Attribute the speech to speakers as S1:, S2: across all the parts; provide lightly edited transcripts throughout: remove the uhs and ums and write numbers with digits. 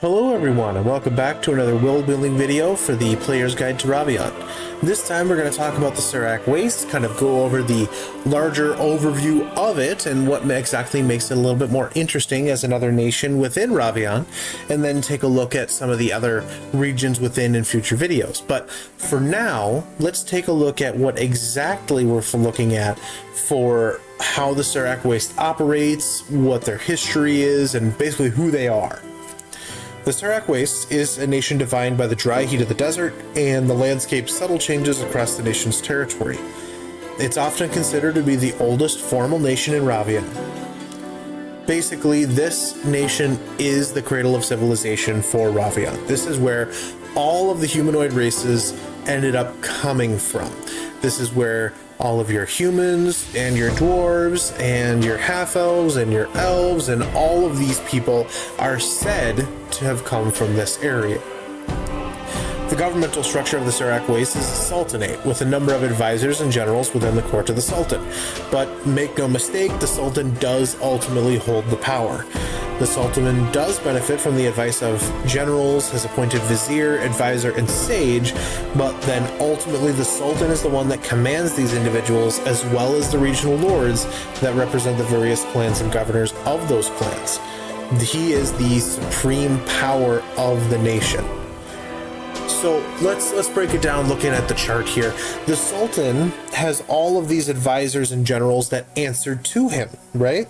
S1: Hello everyone, and welcome back to another world building video for the Player's Guide to Ravean. This time we're going to talk about the Carac Wastes, kind of go over the larger overview of it and what exactly makes it a little bit more interesting as another nation within Ravean, and then take a look at some of the other regions within in future videos. But for now, let's take a look at what exactly we're looking at for how the Carac Wastes operates, what their history is, and basically who they are. The Carac Wastes is a nation defined by the dry heat of the desert and the landscape's subtle changes across the nation's territory. It's often considered to be the oldest formal nation in Ravean. Basically, this nation is the cradle of civilization for Ravean. This is where all of the humanoid races ended up coming from. This is where all of your humans and your dwarves and your half-elves and your elves and all of these people are said to have come from this area. The governmental structure of the Carac Wastes is a sultanate, with a number of advisors and generals within the court of the Sultan. But make no mistake, the Sultan does ultimately hold the power. The Sultan does benefit from the advice of generals, his appointed vizier, advisor, and sage, but then ultimately the Sultan is the one that commands these individuals, as well as the regional lords that represent the various clans and governors of those clans. He is the supreme power of the nation. So let's break it down looking at the chart here. The Sultan has all of these advisors and generals that answer to him, right?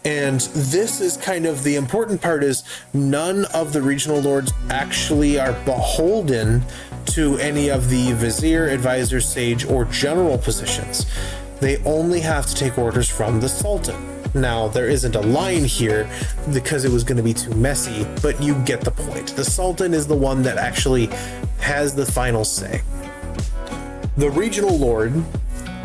S1: And this is kind of the important part, is none of the regional lords actually are beholden to any of the vizier, advisor, sage, or general positions. They only have to take orders from the Sultan. Now, there isn't a line here because it was going to be too messy, but you get the point. The Sultan is the one that actually has the final say. The regional lord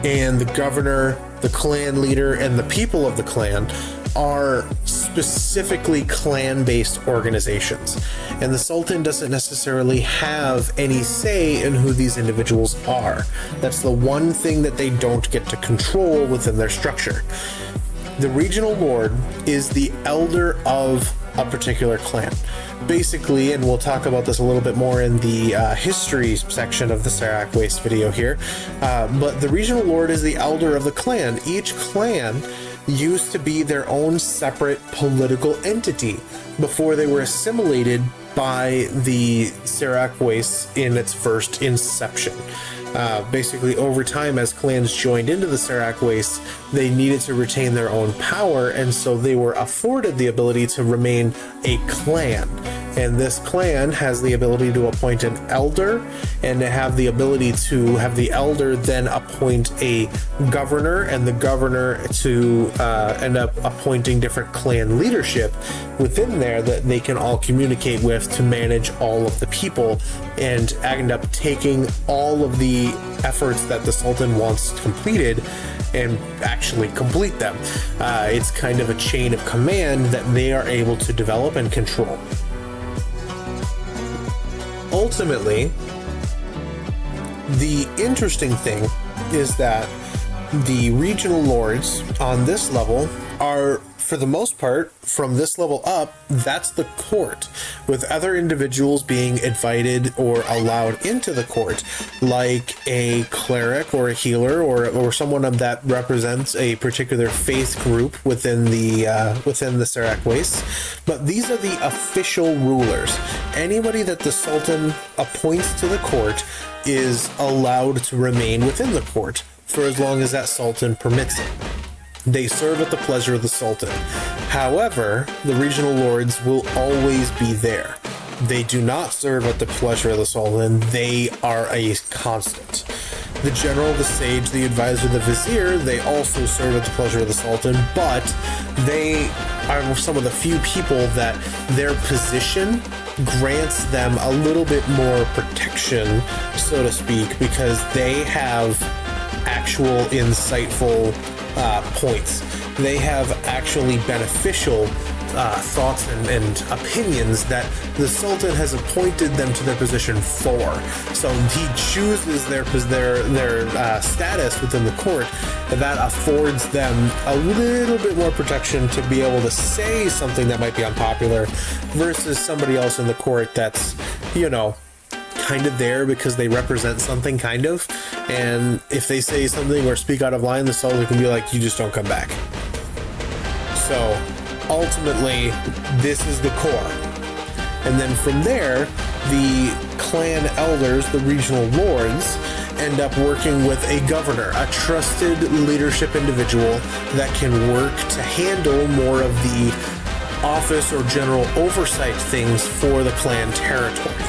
S1: and the governor, the clan leader, and the people of the clan are specifically clan-based organizations, and the Sultan doesn't necessarily have any say in who these individuals are. That's the one thing that they don't get to control within their structure. The regional lord is the elder of a particular clan. Basically, and we'll talk about this a little bit more in the history section of the Carac Wastes video here, but the regional lord is the elder of the clan. Each clan used to be their own separate political entity before they were assimilated by the Carac Wastes in its first inception. Basically, over time, as clans joined into the Carac Wastes, they needed to retain their own power, and so they were afforded the ability to remain a clan. And this clan has the ability to appoint an elder, and to have the ability to have the elder then appoint a governor, and the governor to end up appointing different clan leadership within there that they can all communicate with to manage all of the people and end up taking all of the efforts that the Sultan wants completed and actually complete them. It's kind of a chain of command that they are able to develop and control. Ultimately, the interesting thing is that the regional lords on this level are, for the most part, from this level up, that's the court, with other individuals being invited or allowed into the court, like a cleric or a healer or someone that represents a particular faith group within the Carac Wastes. But these are the official rulers. Anybody that the Sultan appoints to the court is allowed to remain within the court for as long as that Sultan permits it. They serve at the pleasure of the Sultan. However, the regional lords will always be there. They do not serve at the pleasure of the Sultan. They are a constant. The general, the sage, the advisor, the vizier, they also serve at the pleasure of the Sultan, but they are some of the few people that their position grants them a little bit more protection, so to speak, because they have actual insightful points. They have actually beneficial thoughts and opinions that the Sultan has appointed them to their position for. So he chooses their status within the court, and that affords them a little bit more protection to be able to say something that might be unpopular versus somebody else in the court that's, you know, kind of there because they represent something, kind of, and if they say something or speak out of line, the Sultan can be like, you just don't come back. So ultimately, this is the core. And then from there, the clan elders, the regional lords, end up working with a governor, a trusted leadership individual that can work to handle more of the office or general oversight things for the clan territory.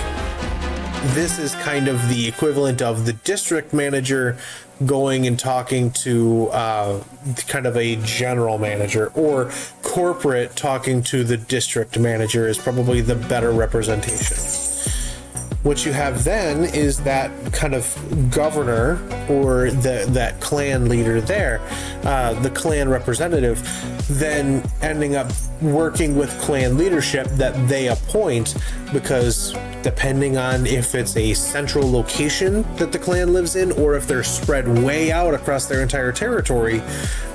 S1: This is kind of the equivalent of the district manager going and talking to kind of a general manager, or corporate talking to the district manager is probably the better representation. What you have then is that kind of governor, or that clan leader there, the clan representative, then ending up working with clan leadership that they appoint, because depending on if it's a central location that the clan lives in or if they're spread way out across their entire territory,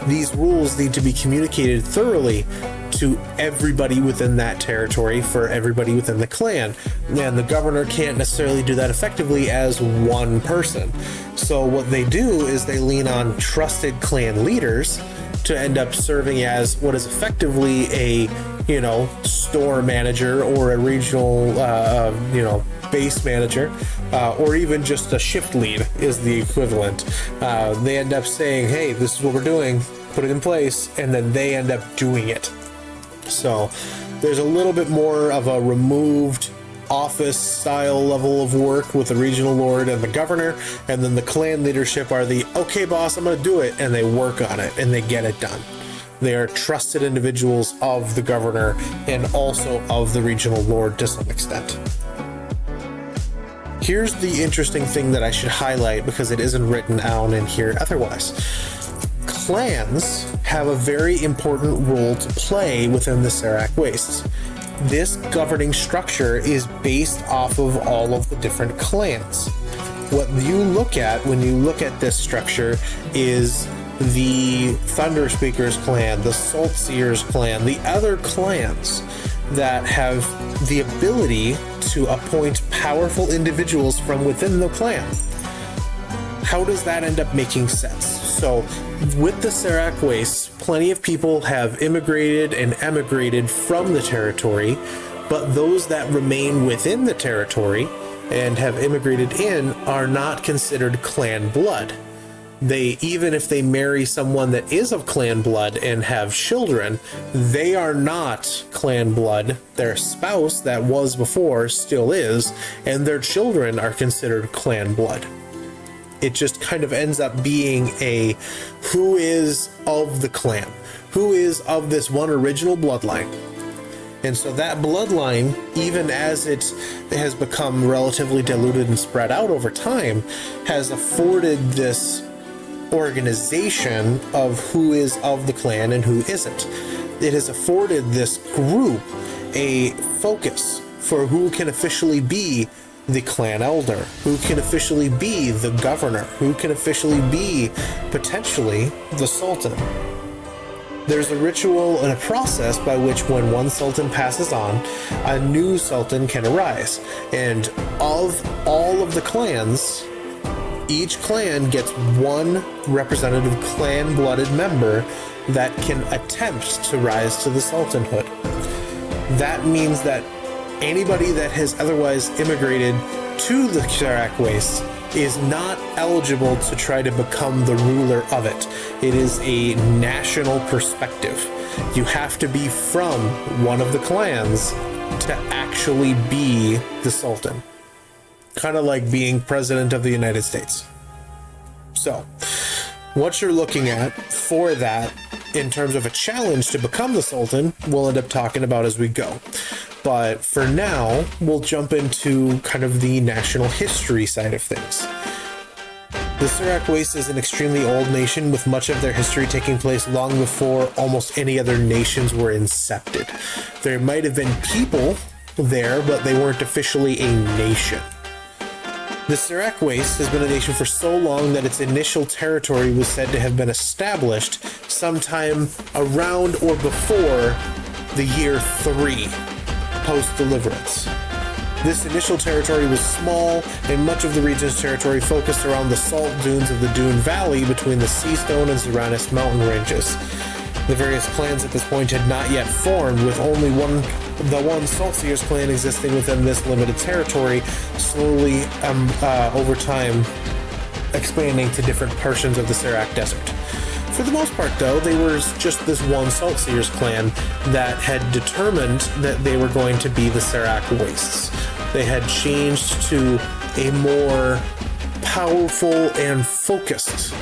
S1: these rules need to be communicated thoroughly to everybody within that territory for everybody within the clan. And the governor can't necessarily do that effectively as one person. So what they do is they lean on trusted clan leaders to end up serving as what is effectively a, you know, store manager or a regional, you know, base manager, or even just a shift lead is the equivalent. They end up saying, hey, this is what we're doing, put it in place, and then they end up doing it. So there's a little bit more of a removed office style level of work with the regional lord and the governor, and then the clan leadership are the, okay boss, I'm gonna do it, and they work on it and they get it done. They are trusted individuals of the governor and also of the regional lord to some extent. Here's the interesting thing that I should highlight, because it isn't written down in here otherwise. Clans have a very important role to play within the Carac Wastes. This governing structure is based off of all of the different clans. What you look at when you look at this structure is the Thunder Speakers clan, the Salt Seers clan, the other clans that have the ability to appoint powerful individuals from within the clan. How does that end up making sense? So with the Carac Wastes, plenty of people have immigrated and emigrated from the territory, but those that remain within the territory and have immigrated in are not considered clan blood. They, even if they marry someone that is of clan blood and have children, they are not clan blood. Their spouse that was before still is, and their children are considered clan blood. It just kind of ends up being a who is of the clan, who is of this one original bloodline. And so that bloodline, even as it has become relatively diluted and spread out over time, has afforded this organization of who is of the clan and who isn't. It has afforded this group a focus for who can officially be the clan elder, who can officially be the governor, who can officially be potentially the sultan. There's a ritual and a process by which when one sultan passes on, a new sultan can arise. And of all of the clans, each clan gets one representative clan-blooded member that can attempt to rise to the sultanhood. That means that anybody that has otherwise immigrated to the Carac Wastes is not eligible to try to become the ruler of it. It is a national perspective. You have to be from one of the clans to actually be the sultan. Kind of like being president of the United States. So, what you're looking at for that in terms of a challenge to become the sultan, we'll end up talking about as we go. But for now, we'll jump into kind of the national history side of things. The Carac Wastes is an extremely old nation with much of their history taking place long before almost any other nations were incepted. There might have been people there, but they weren't officially a nation. The Carac Wastes has been a nation for so long that its initial territory was said to have been established sometime around or before the year 3 post-deliverance. This initial territory was small, and much of the region's territory focused around the salt dunes of the Dune Valley between the Seastone and Zeranis mountain ranges. The various clans at this point had not yet formed, with only the one Saltseers clan existing within this limited territory, slowly over time expanding to different portions of the Carac Desert. For the most part, though, they were just this one Saltseers clan that had determined that they were going to be the Carac Wastes. They had changed to a more powerful and focused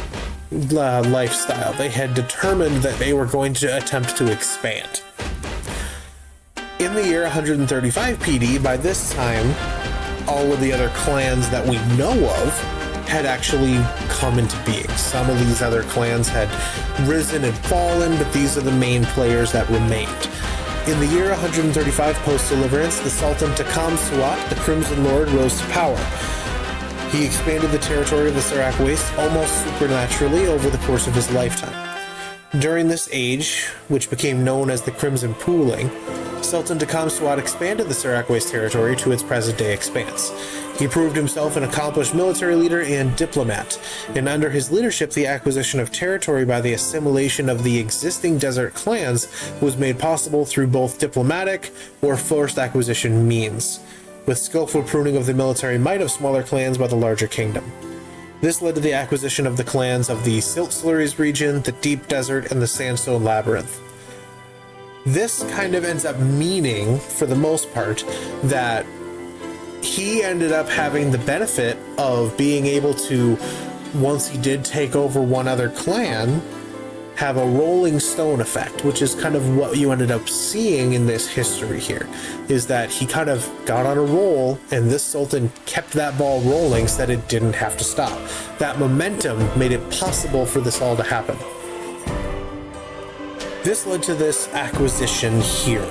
S1: lifestyle. They had determined that they were going to attempt to expand. In the year 135 PD, by this time, all of the other clans that we know of had actually come into being. Some of these other clans had risen and fallen, but these are the main players that remained. In the year 135 post-deliverance, the Sultan Takam Suat, the Crimson Lord, rose to power. He expanded the territory of the Carac Wastes almost supernaturally over the course of his lifetime. During this age, which became known as the Crimson Pooling, Sultan Takam Suat expanded the Carac Wastes territory to its present-day expanse. He proved himself an accomplished military leader and diplomat, and under his leadership the acquisition of territory by the assimilation of the existing desert clans was made possible through both diplomatic or forced acquisition means, with skillful pruning of the military might of smaller clans by the larger kingdom. This led to the acquisition of the clans of the Silt Slurries region, the Deep Desert, and the Sandstone Labyrinth. This kind of ends up meaning, for the most part, that he ended up having the benefit of being able to, once he did take over one other clan, have a rolling stone effect, which is kind of what you ended up seeing in this history here, is that he kind of got on a roll, and this Sultan kept that ball rolling so that it didn't have to stop. That momentum made it possible for this all to happen. This led to this acquisition here.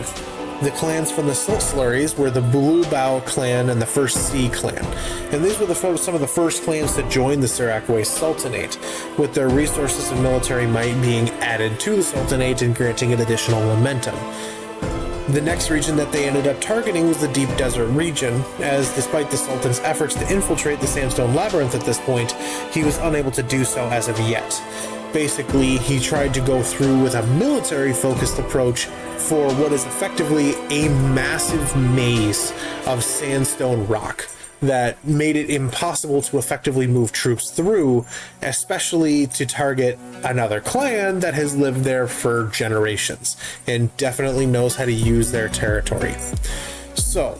S1: The clans from the Silt Slurries were the Blue Bow clan and the First Sea clan, and these were some of the first clans to join the Carac Wastes Sultanate, with their resources and military might being added to the Sultanate and granting it additional momentum. The next region that they ended up targeting was the Deep Desert region, as despite the Sultan's efforts to infiltrate the Sandstone Labyrinth at this point, he was unable to do so as of yet. Basically, he tried to go through with a military-focused approach for what is effectively a massive maze of sandstone rock that made it impossible to effectively move troops through, especially to target another clan that has lived there for generations and definitely knows how to use their territory. So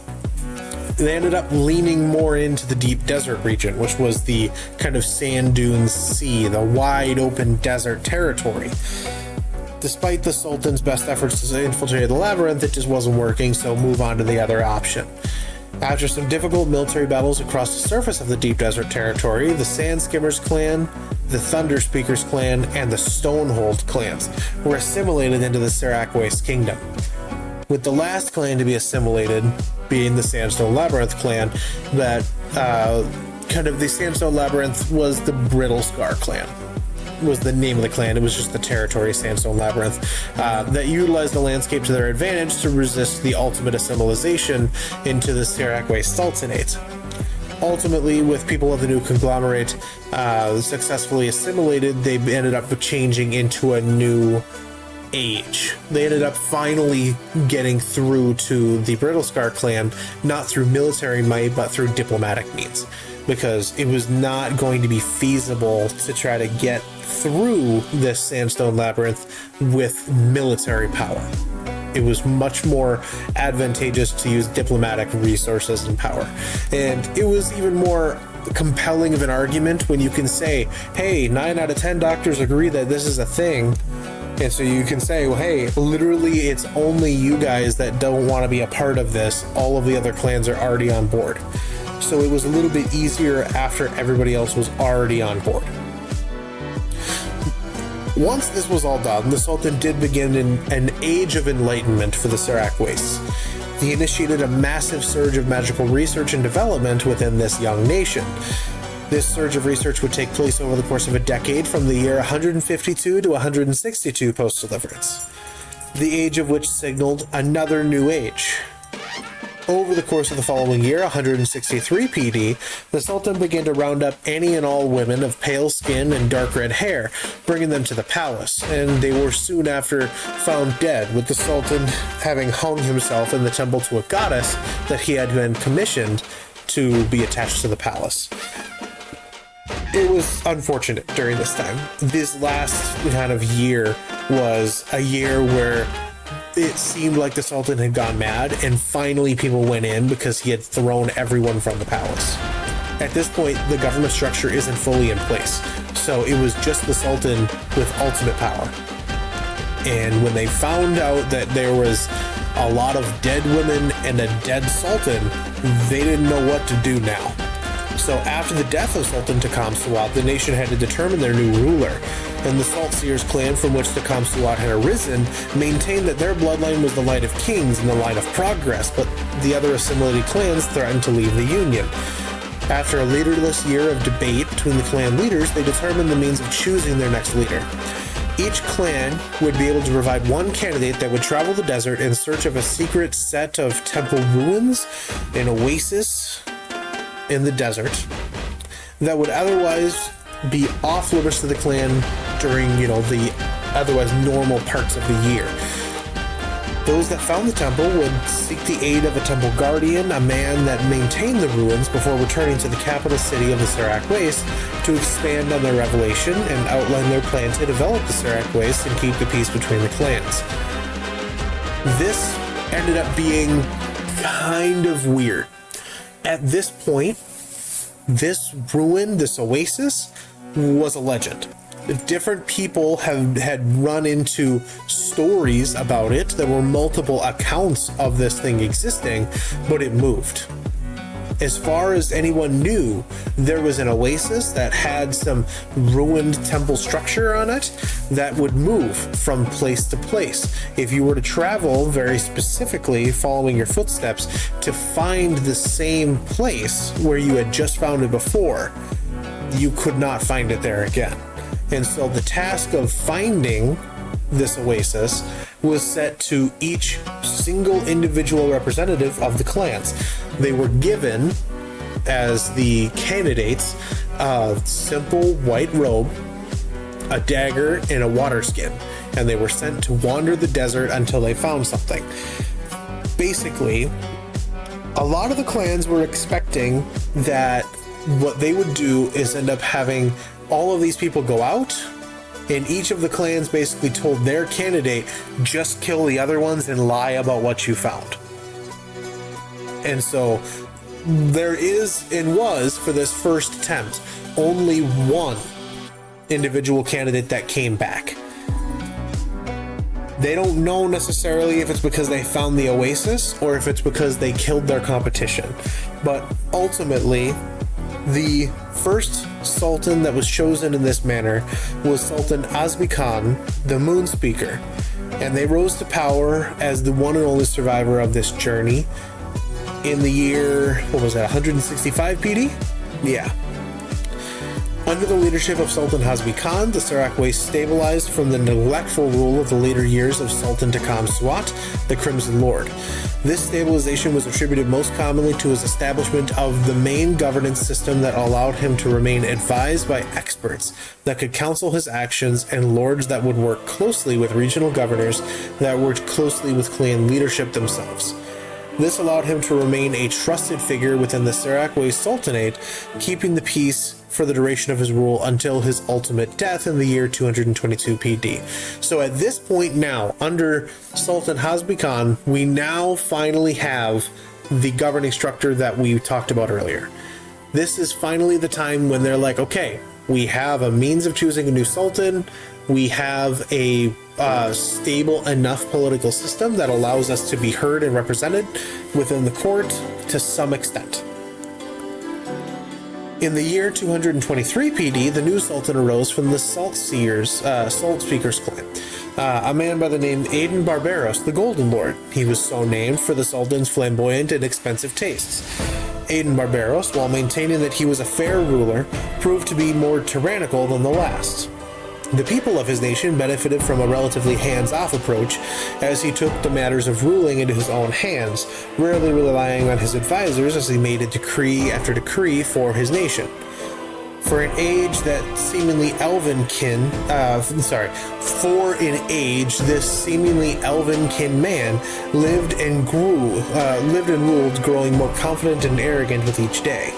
S1: they ended up leaning more into the Deep Desert region, which was the kind of sand dunes sea, the wide open desert territory. Despite the Sultan's best efforts to infiltrate the labyrinth, it just wasn't working, so move on to the other option. After some difficult military battles across the surface of the Deep Desert territory, the Sand Skimmers clan, the Thunder Speakers clan, and the Stonehold clans were assimilated into the Carac Wastes kingdom, with the last clan to be assimilated being the Sandstone Labyrinth clan. That the Sandstone Labyrinth was the Brittle Scar clan, was the name of the clan. It was just the territory Sandstone Labyrinth that utilized the landscape to their advantage to resist the ultimate assimilation into the Carac Wastes Sultanate. Ultimately, with people of the new conglomerate successfully assimilated, they ended up changing into a new age. They ended up finally getting through to the Brittle Scar clan, not through military might, but through diplomatic means, because it was not going to be feasible to try to get through this Sandstone Labyrinth with military power. It was much more advantageous to use diplomatic resources and power. And it was even more compelling of an argument when you can say, hey, 9 out of 10 doctors agree that this is a thing. And so you can say, well, hey, literally it's only you guys that don't want to be a part of this. All of the other clans are already on board. so it was a little bit easier after everybody else was already on board. Once this was all done, the Sultan did begin an age of enlightenment for the Carac Wastes. He initiated a massive surge of magical research and development within this young nation. This surge of research would take place over the course of a decade from the year 152 to 162 post-deliverance, the age of which signaled another new age. Over the course of the following year, 163 PD, the Sultan began to round up any and all women of pale skin and dark red hair, bringing them to the palace, and they were soon after found dead, with the Sultan having hung himself in the temple to a goddess that he had been commissioned to be attached to the palace. It was unfortunate during this time. This last kind of year was a year where it seemed like the Sultan had gone mad, and finally people went in because he had thrown everyone from the palace. At this point, the government structure isn't fully in place, so it was just the Sultan with ultimate power. And when they found out that there was a lot of dead women and a dead Sultan, they didn't know what to do now. So after the death of Sultan Takamsuat, the nation had to determine their new ruler, and the Saltseers clan from which the Takamsuat had arisen maintained that their bloodline was the line of kings and the line of progress, but the other assimilated clans threatened to leave the union. After a leaderless year of debate between the clan leaders, they determined the means of choosing their next leader. Each clan would be able to provide one candidate that would travel the desert in search of a secret set of temple ruins, an oasis in the desert, that would otherwise be off limits to the clan during, the otherwise normal parts of the year. Those that found the temple would seek the aid of a temple guardian, a man that maintained the ruins, before returning to the capital city of the Carac Wastes to expand on their revelation and outline their plan to develop the Carac Wastes and keep the peace between the clans. This ended up being kind of weird. At this point, this ruin, this oasis, was a legend. Different people had run into stories about it. There were multiple accounts of this thing existing, but it moved. As far as anyone knew, there was an oasis that had some ruined temple structure on it that would move from place to place. If you were to travel very specifically, following your footsteps, to find the same place where you had just found it before, you could not find it there again. And so the task of finding this oasis was set to each single individual representative of the clans. They were given, as the candidates, a simple white robe, a dagger, and a water skin, and they were sent to wander the desert until they found something. Basically, a lot of the clans were expecting that what they would do is end up having all of these people go out, and each of the clans basically told their candidate, just kill the other ones and lie about what you found. And so there is, and was, for this first attempt, only one individual candidate that came back. They don't know necessarily if it's because they found the oasis or if it's because they killed their competition. But ultimately, the first Sultan that was chosen in this manner was Sultan Azmi Khan, the Moon Speaker, and they rose to power as the one and only survivor of this journey in the year, 165 PD? Yeah. Under the leadership of Sultan Azmi Khan, the Carac Wastes stabilized from the neglectful rule of the later years of Sultan Takamsuat, the Crimson Lord. This stabilization was attributed most commonly to his establishment of the main governance system that allowed him to remain advised by experts that could counsel his actions, and lords that would work closely with regional governors that worked closely with clan leadership themselves. This allowed him to remain a trusted figure within the Carac Wastes Sultanate, keeping the peace for the duration of his rule until his ultimate death in the year 222 PD. So at this point now, under Sultan Azmi Khan, we now finally have the governing structure that we talked about earlier. This is finally the time when they're like, okay, we have a means of choosing a new sultan, we have a stable enough political system that allows us to be heard and represented within the court to some extent. In the year 223 PD, the new sultan arose from the Salt Speakers clan, a man by the name Aiden Barbaros, the Golden Lord. He was so named for the sultan's flamboyant and expensive tastes. Aiden Barbaros, while maintaining that he was a fair ruler, proved to be more tyrannical than the last. The people of his nation benefited from a relatively hands-off approach, as he took the matters of ruling into his own hands, rarely relying on his advisors as he made a decree after decree for his nation. For an age that seemingly this seemingly elven-kin man lived and ruled, growing more confident and arrogant with each day.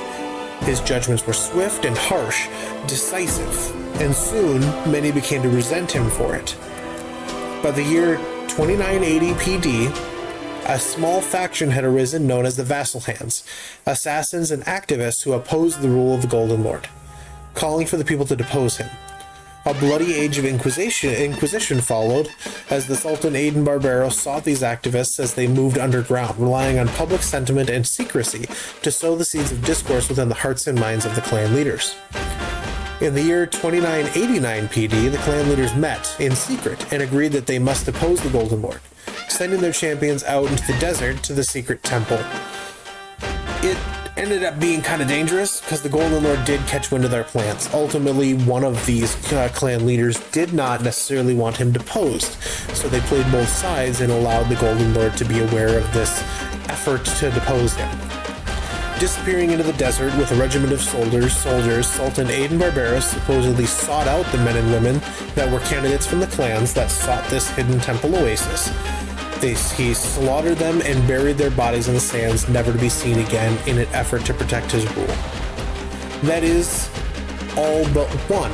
S1: His judgments were swift and harsh, decisive, and soon many began to resent him for it. By the year 2980 PD, a small faction had arisen known as the Vassal Hands, assassins and activists who opposed the rule of the Golden Lord, calling for the people to depose him. A bloody age of Inquisition followed, as the Sultan Aiden Barbaros sought these activists as they moved underground, relying on public sentiment and secrecy to sow the seeds of discourse within the hearts and minds of the clan leaders. In the year 2989 PD, the clan leaders met in secret and agreed that they must depose the Golden Lord, sending their champions out into the desert to the secret temple. It ended up being kind of dangerous because the Golden Lord did catch wind of their plans. Ultimately, one of these clan leaders did not necessarily want him deposed, so they played both sides and allowed the Golden Lord to be aware of this effort to depose him. Disappearing into the desert with a regiment of soldiers, Sultan Aiden Barbaros supposedly sought out the men and women that were candidates from the clans that sought this hidden temple oasis. He slaughtered them and buried their bodies in the sands, never to be seen again, in an effort to protect his rule. That is all but one,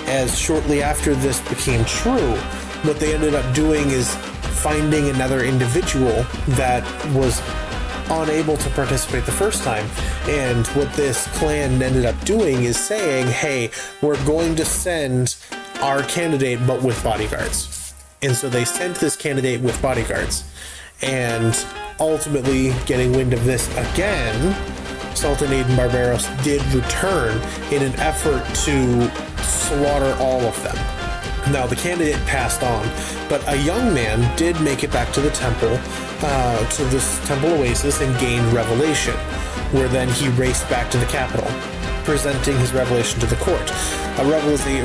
S1: as shortly after this became true, what they ended up doing is finding another individual that was unable to participate the first time. And what this clan ended up doing is saying, hey, we're going to send our candidate but with bodyguards. And so they sent this candidate with bodyguards. And ultimately, getting wind of this again, Sultan Aiden Barbaros did return in an effort to slaughter all of them. Now, the candidate passed on, but a young man did make it back to the temple, to this temple oasis, and gained revelation, where then he raced back to the capital, presenting his revelation to the court. A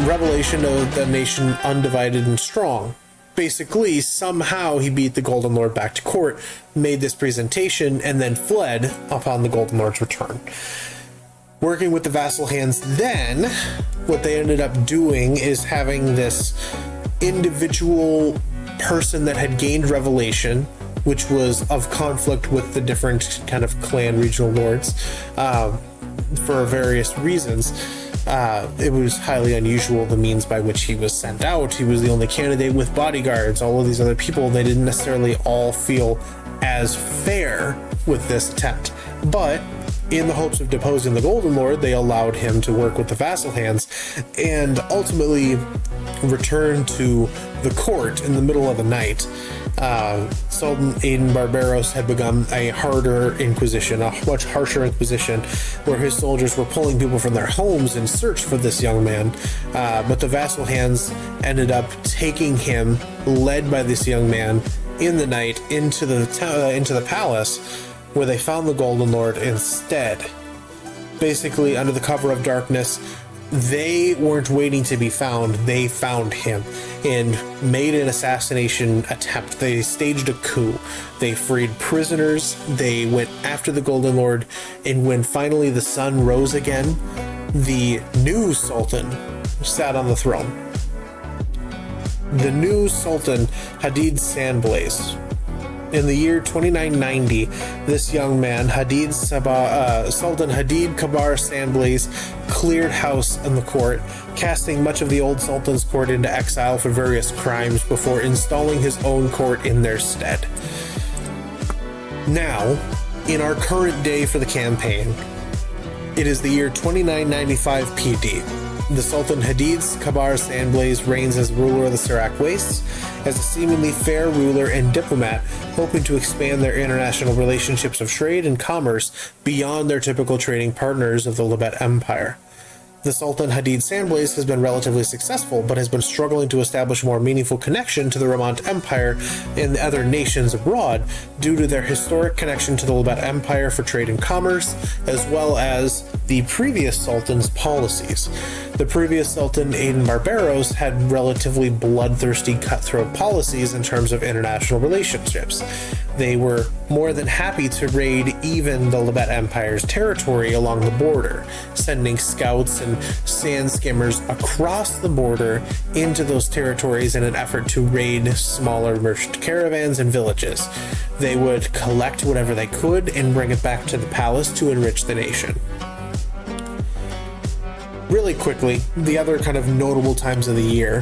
S1: revelation of the nation undivided and strong. Basically, somehow he beat the Golden Lord back to court, made this presentation, and then fled upon the Golden Lord's return. Working with the Vassal Hands then, what they ended up doing is having this individual person that had gained revelation, which was of conflict with the different kind of clan regional lords, for various reasons. It was highly unusual, the means by which he was sent out. He was the only candidate with bodyguards. All of these other people, they didn't necessarily all feel as fair with this attempt. But in the hopes of deposing the Golden Lord, they allowed him to work with the Vassal Hands and ultimately return to the court in the middle of the night. Sultan Aiden Barbaros had begun a harder inquisition, a much harsher inquisition, where his soldiers were pulling people from their homes in search for this young man. But the Vassal Hands ended up taking him, led by this young man, in the night into the palace, where they found the Golden Lord instead. Basically, under the cover of darkness, they weren't waiting to be found. They found him and made an assassination attempt. They staged a coup. They freed prisoners. They went after the Golden Lord. And when finally the sun rose again, the new Sultan sat on the throne. The new Sultan, Hadid Sandblaze. In the year 2990, this young man, Sultan Hadid Kabar Sandblaze, cleared house in the court, casting much of the old Sultan's court into exile for various crimes before installing his own court in their stead. Now, in our current day for the campaign, it is the year 2995 PD. The Sultan Hadid's Kabar Sandblaze reigns as ruler of the Carac Wastes, as a seemingly fair ruler and diplomat, hoping to expand their international relationships of trade and commerce beyond their typical trading partners of the Lebet Empire. The Sultan Hadid Sandblaze has been relatively successful, but has been struggling to establish a more meaningful connection to the Ramant Empire and the other nations abroad due to their historic connection to the Lebet Empire for trade and commerce, as well as the previous Sultan's policies. The previous Sultan, Aden Barbaros, had relatively bloodthirsty, cutthroat policies in terms of international relationships. They were more than happy to raid even the Lebet Empire's territory along the border, sending scouts and sand skimmers across the border into those territories in an effort to raid smaller merchant caravans and villages. They would collect whatever they could and bring it back to the palace to enrich the nation. Really quickly, the other kind of notable times of the year,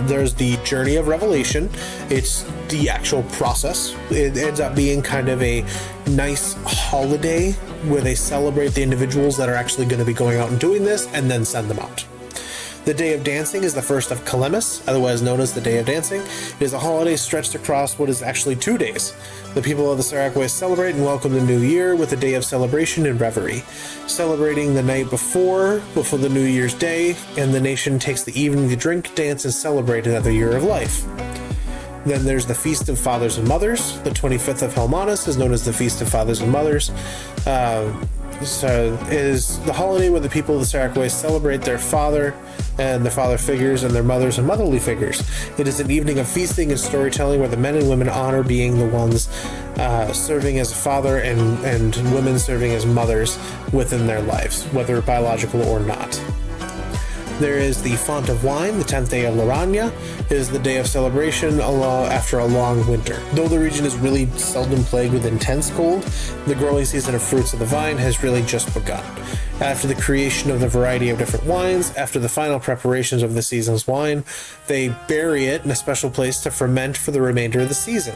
S1: there's the Journey of Revelation. It's the actual process. It ends up being kind of a nice holiday where they celebrate the individuals that are actually going to be going out and doing this and then send them out. The Day of Dancing is the first of Kalemis, otherwise known as the Day of Dancing. It is a holiday stretched across what is actually 2 days. The people of the Carac Wastes celebrate and welcome the new year with a day of celebration and reverie, celebrating the night before the New Year's Day, and the nation takes the evening to drink, dance, and celebrate another year of life. Then there's the Feast of Fathers and Mothers. The 25th of Helmanis is known as the Feast of Fathers and Mothers. So is the holiday where the people of the Carac Wastes celebrate their father and their father figures and their mothers and motherly figures. It is an evening of feasting and storytelling where the men and women honor being the ones serving as a father and women serving as mothers within their lives, whether biological or not. There is the Font of Wine, the 10th day of Laranya. It is the day of celebration after a long winter. Though the region is really seldom plagued with intense cold, the growing season of fruits of the vine has really just begun. After the creation of the variety of different wines, after the final preparations of the season's wine, they bury it in a special place to ferment for the remainder of the season.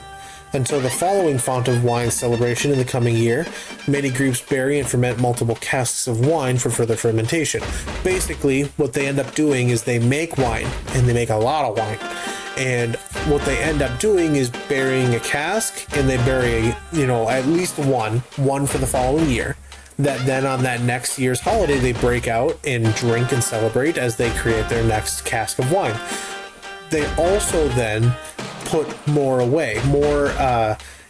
S1: Until the following Font of Wine celebration in the coming year, many groups bury and ferment multiple casks of wine for further fermentation. Basically, what they end up doing is they make wine, and they make a lot of wine. And what they end up doing is burying a cask, and they bury, at least one for the following year. That then on that next year's holiday, they break out and drink and celebrate as they create their next cask of wine. They also then put more away. More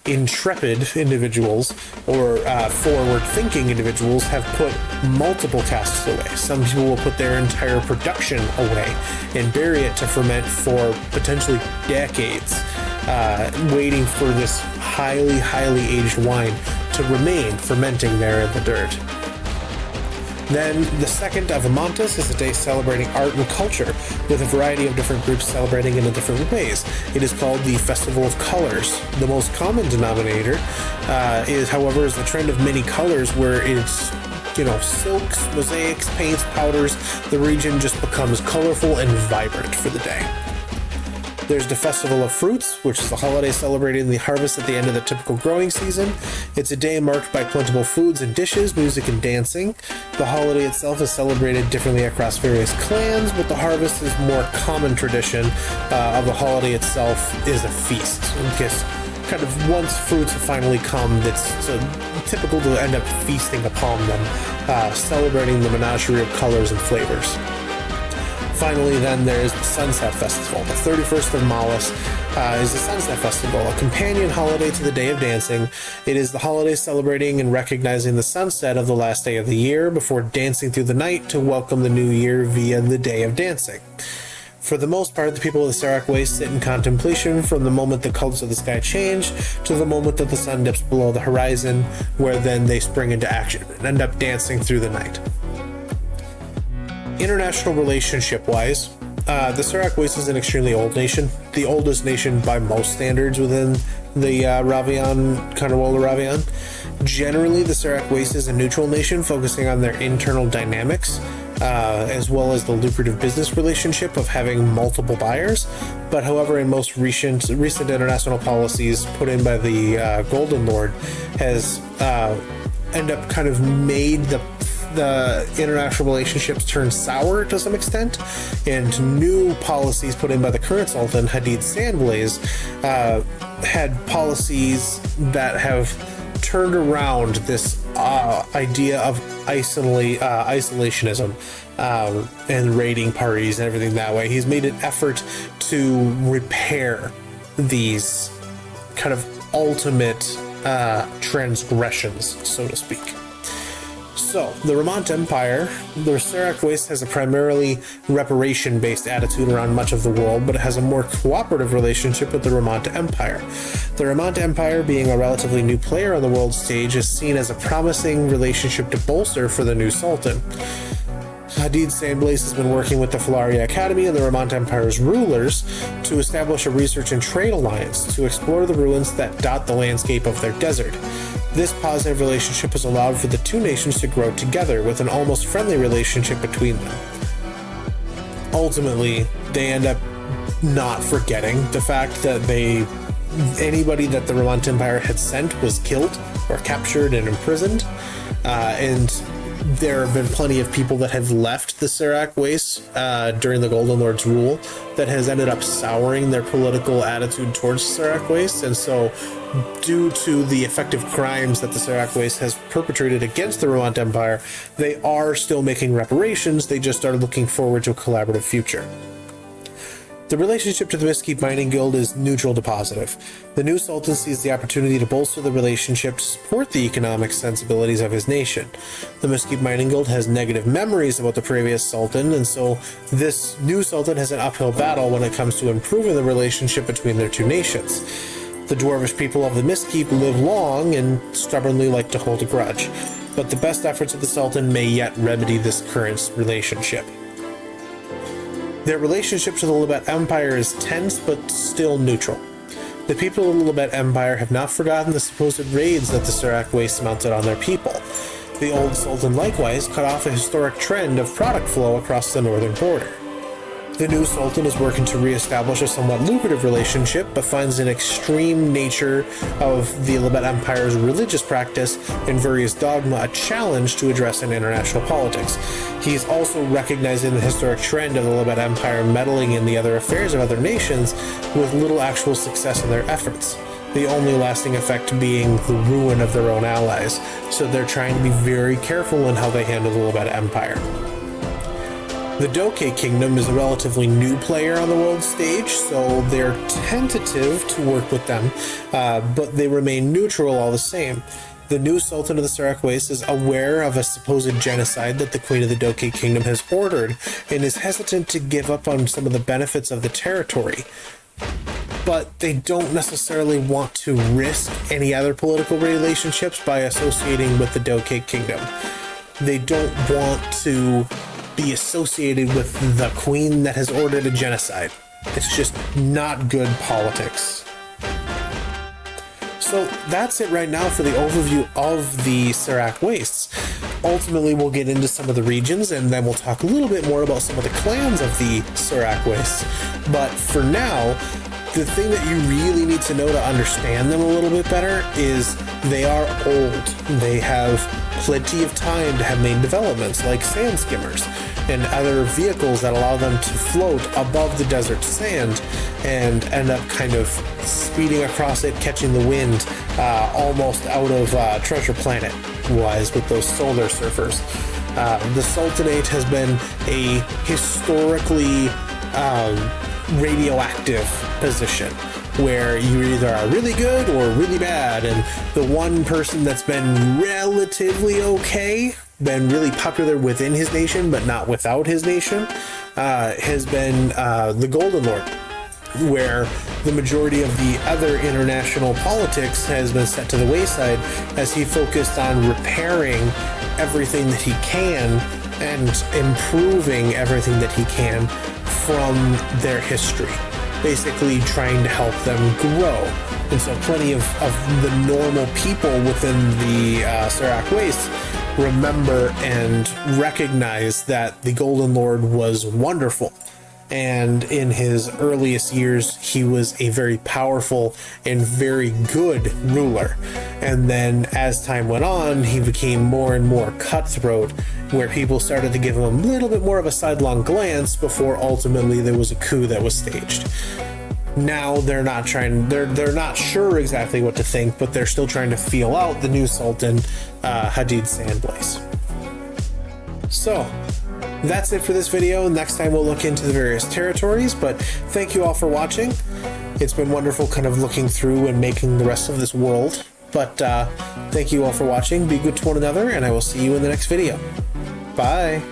S1: intrepid individuals or forward-thinking individuals have put multiple casks away. Some people will put their entire production away and bury it to ferment for potentially decades, waiting for this highly, highly aged wine to remain fermenting there in the dirt. Then the 2nd of Amantis is a day celebrating art and culture, with a variety of different groups celebrating in different ways. It is called the Festival of Colors. The most common denominator however, is the trend of many colors, where it's silks, mosaics, paints, powders. The region just becomes colorful and vibrant for the day. There's the Festival of Fruits, which is a holiday celebrating the harvest at the end of the typical growing season. It's a day marked by plentiful foods and dishes, music and dancing. The holiday itself is celebrated differently across various clans, but the harvest is more common tradition of the holiday itself is a feast. Because kind of once fruits have finally come, it's typical to end up feasting upon them, celebrating the menagerie of colors and flavors. Finally, then, there's the Sunset Festival. The 31st of Malis is the Sunset Festival, a companion holiday to the Day of Dancing. It is the holiday celebrating and recognizing the sunset of the last day of the year before dancing through the night to welcome the new year via the Day of Dancing. For the most part, the people of the Carac Wastes sit in contemplation from the moment the colors of the sky change to the moment that the sun dips below the horizon, where then they spring into action and end up dancing through the night. International relationship-wise, the Carac Wastes is an extremely old nation, the oldest nation by most standards within the Ravean, kind of world of Ravean. Generally, the Carac Wastes is a neutral nation focusing on their internal dynamics, as well as the lucrative business relationship of having multiple buyers. But however, in most recent international policies put in by the Golden Lord has end up kind of made the international relationships turned sour to some extent, and new policies put in by the current Sultan, Hadid Sandblaze, had policies that have turned around this idea of isolationism and raiding parties and everything that way. He's made an effort to repair these kind of ultimate transgressions, so to speak. So, the Ramant Empire, the Carac Wastes has a primarily reparation-based attitude around much of the world, but it has a more cooperative relationship with the Ramant Empire. The Ramant Empire, being a relatively new player on the world stage, is seen as a promising relationship to bolster for the new Sultan. Hadid Sandblaze has been working with the Falaria Academy and the Ramant Empire's rulers to establish a research and trade alliance to explore the ruins that dot the landscape of their desert. This positive relationship has allowed for the two nations to grow together with an almost friendly relationship between them. Ultimately, they end up not forgetting the fact that anybody that the Ramant Empire had sent was killed or captured and imprisoned, and there have been plenty of people that have left the Carac Wastes during the Golden Lord's rule that has ended up souring their political attitude towards Carac Wastes, and so due to the effective crimes that the Carac Wastes has perpetrated against the Ramant Empire, they are still making reparations. They just are looking forward to a collaborative future. The relationship to the Mistkeep Mining Guild is neutral to positive. The new Sultan sees the opportunity to bolster the relationship to support the economic sensibilities of his nation. The Mistkeep Mining Guild has negative memories about the previous Sultan, and so this new Sultan has an uphill battle when it comes to improving the relationship between their two nations. The dwarvish people of the Mistkeep live long and stubbornly like to hold a grudge, but the best efforts of the Sultan may yet remedy this current relationship. Their relationship to the Libet Empire is tense but still neutral. The people of the Libet Empire have not forgotten the supposed raids that the Carac Wastes mounted on their people. The old Sultan likewise cut off a historic trend of product flow across the northern border. The new Sultan is working to re-establish a somewhat lucrative relationship, but finds an extreme nature of the Libet Empire's religious practice and various dogma a challenge to address in international politics. He is also recognizing the historic trend of the Libet Empire meddling in the other affairs of other nations with little actual success in their efforts, the only lasting effect being the ruin of their own allies, so they're trying to be very careful in how they handle the Libet Empire. The Doke Kingdom is a relatively new player on the world stage, so they're tentative to work with them, but they remain neutral all the same. The new Sultan of the Carac Wastes is aware of a supposed genocide that the Queen of the Doke Kingdom has ordered, and is hesitant to give up on some of the benefits of the territory. But they don't necessarily want to risk any other political relationships by associating with the Doke Kingdom. They don't want to be associated with the queen that has ordered a genocide. It's just not good politics. So that's it right now for the overview of the Carac Wastes. Ultimately, we'll get into some of the regions, and then we'll talk a little bit more about some of the clans of the Carac Wastes. But for now, the thing that you really need to know to understand them a little bit better is they are old. They have plenty of time to have main developments like sand skimmers and other vehicles that allow them to float above the desert sand and end up kind of speeding across it, catching the wind, almost out of Treasure Planet wise with those solar surfers. The Sultanate has been a historically radioactive position where you either are really good or really bad, and the one person that's been relatively okay, been really popular within his nation but not without his nation, has been the Golden Lord, where the majority of the other international politics has been set to the wayside as he focused on repairing everything that he can and improving everything that he can from their history, basically trying to help them grow. And so plenty of the normal people within the Carac Wastes remember and recognize that the Golden Lord was wonderful and in his earliest years he was a very powerful and very good ruler. And then as time went on, he became more and more cutthroat, where people started to give him a little bit more of a sidelong glance before ultimately there was a coup that was staged. Now they're not sure exactly what to think, but they're still trying to feel out the new Sultan, Hadid Sandblaze. So that's it for this video. Next time we'll look into the various territories, but thank you all for watching. It's been wonderful kind of looking through and making the rest of this world. But thank you all for watching. Be good to one another, and I will see you in the next video. Bye.